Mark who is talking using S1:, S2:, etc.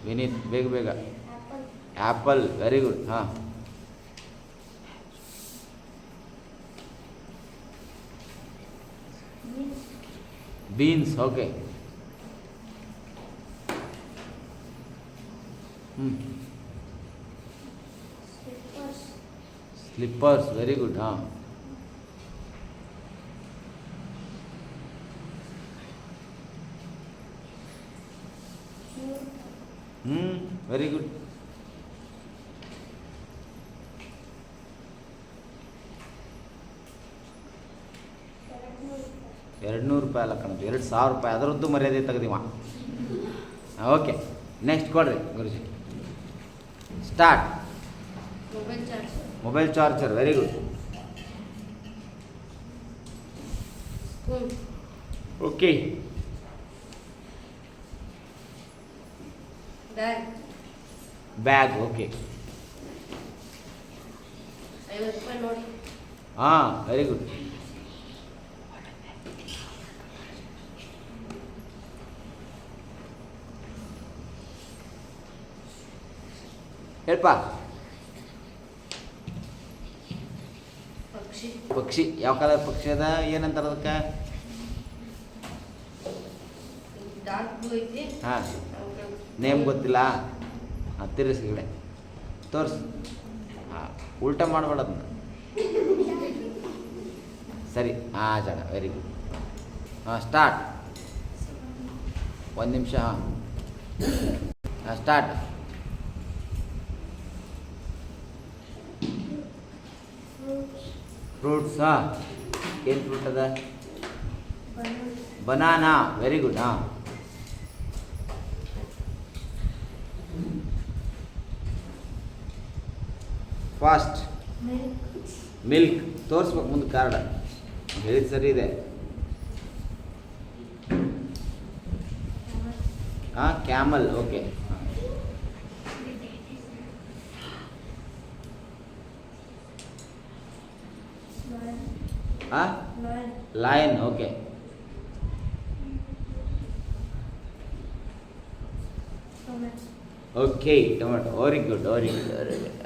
S1: ವಿನೀತ್ ಬೇಗ ಬೇಗ. Apple very good. ಹಾಂ, beans okay. Slippers very good. ಹಾಂ, ವೆರಿ ಗುಡ್. ₹200 ಅಲ್ಲ ಕಣದು, ₹2000. ಅದರದ್ದು ಮರ್ಯಾದೆ ತೆಗೆದಿವ. ಓಕೆ, ನೆಕ್ಸ್ಟ್ ಕೊಡ್ರಿ ಗುರುಜಿ. Start. Mobile charger very good. Okay, bag okay. ಹಾಂ ವೆರಿ ಗುಡ್. ಹೇಳ್ಪ. ಪಕ್ಷಿ ಯಾವ ಕಲರ್ ಪಕ್ಷಿ ಅದ? ಏನಂತಾರ ಅದಕ್ಕೆ? ಹಾಂ, ನೇಮ್ ಗೊತ್ತಿಲ್ಲ. ಹಾಂ, ತಿರ್ಗಿಸ್ಗಿಡೆ ತೋರಿಸು. ಹಾಂ, ಉಲ್ಟಾ ಮಾಡಬೇಡ ಅದನ್ನ. ಸರಿ, ಹಾಂ ಜನ ವೆರಿ ಗುಡ್. ಹಾಂ, ಸ್ಟಾರ್ಟ್. 1 ನಿಮಿಷ. ಹಾಂ, ಸ್ಟಾರ್ಟ್. ಫ್ರೂಟ್ಸ್. ಹಾಂ, ಏನು ಫ್ರೂಟ್ ಅದ? Banana very good. ಹಾಂ, ಫಾಸ್ಟ್. ಮಿಲ್ಕ್ ತೋರಿಸ್ಬೇಕು ಮುಂದೆ ಕಾರ್ಡ್. ಹೇಳಿದ ಸರಿ ಇದೆ. ಹಾಂ, ಕ್ಯಾಮಲ್ ಓಕೆ. ಹಾಂ, lion okay. Okay, tomato very good very good very good.